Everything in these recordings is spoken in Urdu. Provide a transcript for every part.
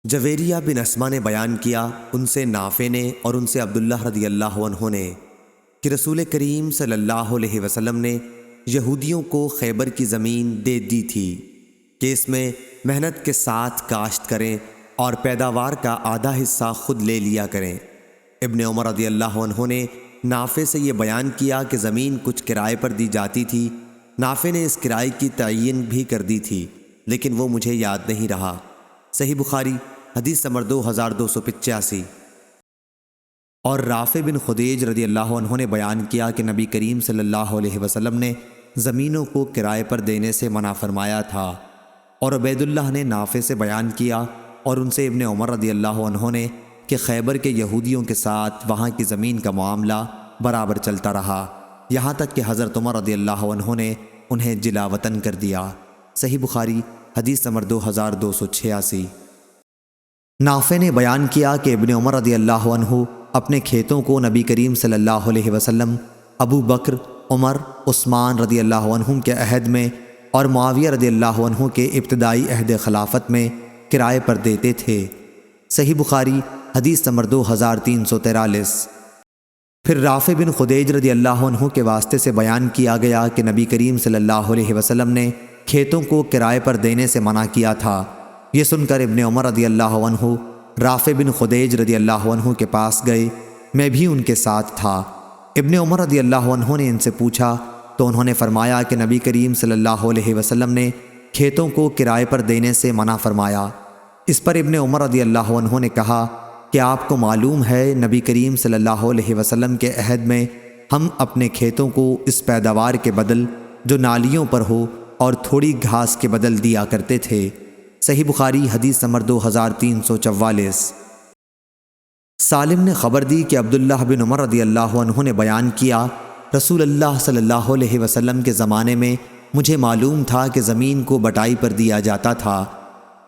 جویریہ بن اسما نے بیان کیا، ان سے نافع نے اور ان سے عبداللہ رضی اللہ عنہ نے کہ رسول کریم صلی اللہ علیہ وسلم نے یہودیوں کو خیبر کی زمین دے دی تھی کہ اس میں محنت کے ساتھ کاشت کریں اور پیداوار کا آدھا حصہ خود لے لیا کریں۔ ابن عمر رضی اللہ عنہ نے نافع سے یہ بیان کیا کہ زمین کچھ کرائے پر دی جاتی تھی۔ نافع نے اس کرائے کی تعین بھی کر دی تھی، لیکن وہ مجھے یاد نہیں رہا۔ صحیح بخاری حدیث نمبر 2285۔ اور رافع بن خدیج رضی اللہ عنہ نے بیان کیا کہ نبی کریم صلی اللہ علیہ وسلم نے زمینوں کو کرائے پر دینے سے منع فرمایا تھا۔ اور عبید اللہ نے نافع سے بیان کیا اور ان سے ابن عمر رضی اللہ عنہ نے کہ خیبر کے یہودیوں کے ساتھ وہاں کی زمین کا معاملہ برابر چلتا رہا، یہاں تک کہ حضرت عمر رضی اللہ عنہ نے انہیں جلا وطن کر دیا۔ صحیح بخاری حدیث نمبر 2286۔ نافع نے بیان کیا کہ ابن عمر رضی اللہ عنہ اپنے کھیتوں کو نبی کریم صلی اللہ علیہ وسلم، ابو بکر، عمر، عثمان رضی اللہ عنہم کے عہد میں اور معاویہ رضی اللہ عنہ کے ابتدائی عہد خلافت میں کرائے پر دیتے تھے۔ صحیح بخاری حدیث نمبر 2343۔ پھر رافع بن خدیج رضی اللہ عنہ کے واسطے سے بیان کیا گیا کہ نبی کریم صلی اللہ علیہ وسلم نے کھیتوں کو کرائے پر دینے سے منع کیا تھا۔ یہ سن کر ابن عمر رضی اللہ عنہ رافع بن خدیج رضی اللہ عنہ کے پاس گئے، میں بھی ان کے ساتھ تھا۔ ابن عمر رضی اللہ عنہ نے ان سے پوچھا تو انہوں نے فرمایا کہ نبی کریم صلی اللہ علیہ وسلم نے کھیتوں کو کرائے پر دینے سے منع فرمایا۔ اس پر ابن عمر رضی اللہ عنہ نے کہا کہ آپ کو معلوم ہے نبی کریم صلی اللہ علیہ وسلم کے عہد میں ہم اپنے کھیتوں کو اس پیداوار کے بدل جو نالیوں پر ہو اور تھوڑی گھاس کے بدل دیا کرتے تھے۔ صحیح بخاری حدیث نمبر 2344۔ سالم نے خبر دی کہ عبداللہ بن عمر رضی اللہ عنہ نے بیان کیا، رسول اللہ صلی اللہ علیہ وسلم کے زمانے میں مجھے معلوم تھا کہ زمین کو بٹائی پر دیا جاتا تھا۔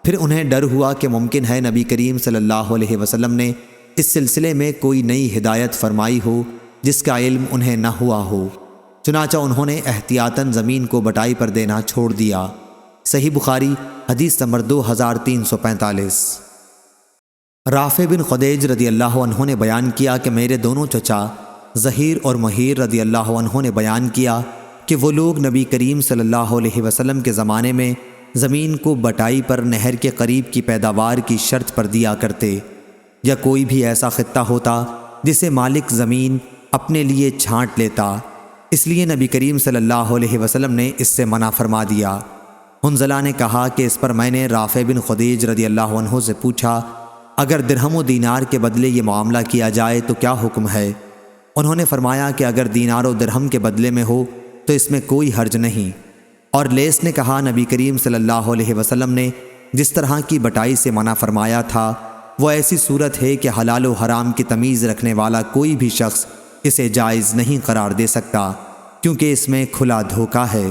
پھر انہیں ڈر ہوا کہ ممکن ہے نبی کریم صلی اللہ علیہ وسلم نے اس سلسلے میں کوئی نئی ہدایت فرمائی ہو جس کا علم انہیں نہ ہوا ہو، چنانچہ انہوں نے احتیاطاً زمین کو بٹائی پر دینا چھوڑ دیا۔ صحیح بخاری حدیث نمبر 2345۔ رافع بن خدیج رضی اللہ عنہ نے بیان کیا کہ میرے دونوں چچا ظہیر اور مہیر رضی اللہ عنہ نے بیان کیا کہ وہ لوگ نبی کریم صلی اللہ علیہ وسلم کے زمانے میں زمین کو بٹائی پر نہر کے قریب کی پیداوار کی شرط پر دیا کرتے، یا کوئی بھی ایسا خطہ ہوتا جسے مالک زمین اپنے لیے چھانٹ لیتا، اس لیے نبی کریم صلی اللہ علیہ وسلم نے اس سے منع فرما دیا۔ حنظلہ نے کہا کہ اس پر میں نے رافع بن خدیج رضی اللہ عنہ سے پوچھا، اگر درہم و دینار کے بدلے یہ معاملہ کیا جائے تو کیا حکم ہے؟ انہوں نے فرمایا کہ اگر دینار و درہم کے بدلے میں ہو تو اس میں کوئی حرج نہیں۔ اور لیث نے کہا نبی کریم صلی اللہ علیہ وسلم نے جس طرح کی بٹائی سے منع فرمایا تھا وہ ایسی صورت ہے کہ حلال و حرام کی تمیز رکھنے والا کوئی بھی شخص اسے جائز نہیں قرار دے سکتا، کیونکہ اس میں کھلا دھوکہ ہے۔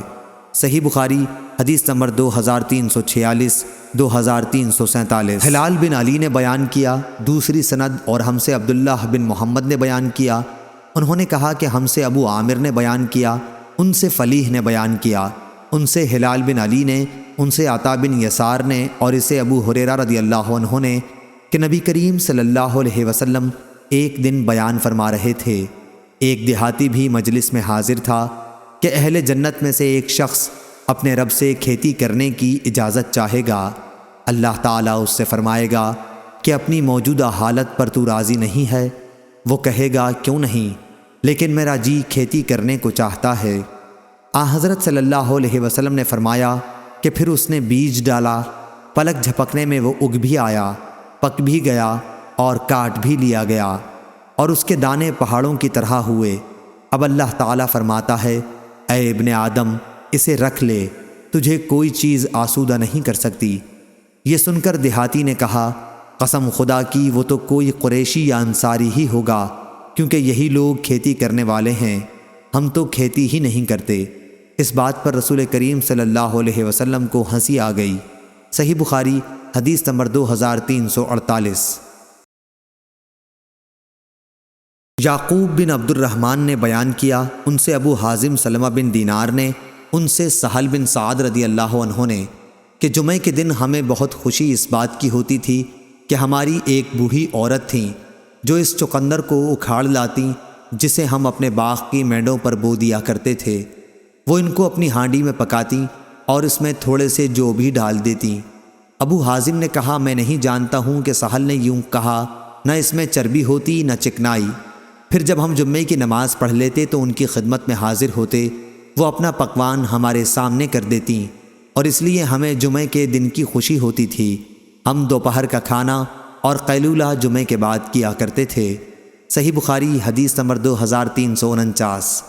صحیح بخاری حدیث نمبر 2346، 2347۔ ہلال بن علی نے بیان کیا، دوسری سند، اور ہم سے عبداللہ بن محمد نے بیان کیا، انہوں نے کہا کہ ہم سے ابو عامر نے بیان کیا، ان سے فلیح نے بیان کیا، ان سے ہلال بن علی نے، ان سے عطا بن یسار نے، اور اسے ابو ہریرہ رضی اللہ عنہ نے کہ نبی کریم صلی اللہ علیہ وسلم ایک دن بیان فرما رہے تھے، ایک دیہاتی بھی مجلس میں حاضر تھا کہ اہل جنت میں سے ایک شخص اپنے رب سے کھیتی کرنے کی اجازت چاہے گا، اللہ تعالیٰ اس سے فرمائے گا کہ اپنی موجودہ حالت پر تو راضی نہیں ہے؟ وہ کہے گا کیوں نہیں، لیکن میرا جی کھیتی کرنے کو چاہتا ہے۔ حضرت صلی اللہ علیہ وسلم نے فرمایا کہ پھر اس نے بیج ڈالا، پلک جھپکنے میں وہ اگ بھی آیا، پک بھی گیا اور کاٹ بھی لیا گیا، اور اس کے دانے پہاڑوں کی طرح ہوئے۔ اب اللہ تعالیٰ فرماتا ہے، اے ابن آدم اسے رکھ لے، تجھے کوئی چیز آسودہ نہیں کر سکتی۔ یہ سن کر دیہاتی نے کہا، قسم خدا کی وہ تو کوئی قریشی یا انصاری ہی ہوگا، کیونکہ یہی لوگ کھیتی کرنے والے ہیں، ہم تو کھیتی ہی نہیں کرتے۔ اس بات پر رسول کریم صلی اللہ علیہ وسلم کو ہنسی آ گئی۔ صحیح بخاری حدیث نمبر 2348۔ یعقوب بن عبد الرحمن نے بیان کیا، ان سے ابو حازم سلمہ بن دینار نے، ان سے سہل بن سعد رضی اللہ عنہ نے کہ جمعے کے دن ہمیں بہت خوشی اس بات کی ہوتی تھی کہ ہماری ایک بوڑھی عورت تھیں جو اس چقندر کو اکھاڑ لاتی جسے ہم اپنے باغ کی مینڈوں پر بو دیا کرتے تھے۔ وہ ان کو اپنی ہانڈی میں پکاتی اور اس میں تھوڑے سے جو بھی ڈال دیتی۔ ابو حازم نے کہا میں نہیں جانتا ہوں کہ سہل نے یوں کہا، نہ اس میں چربی ہوتی نہ چکنائی۔ پھر جب ہم جمعے کی نماز پڑھ لیتے تو ان کی خدمت میں حاضر ہوتے، وہ اپنا پکوان ہمارے سامنے کر دیتی اور اس لیے ہمیں جمعے کے دن کی خوشی ہوتی تھی۔ ہم دوپہر کا کھانا اور قیلولہ جمعے کے بعد کیا کرتے تھے۔ صحیح بخاری حدیث نمبر 2349۔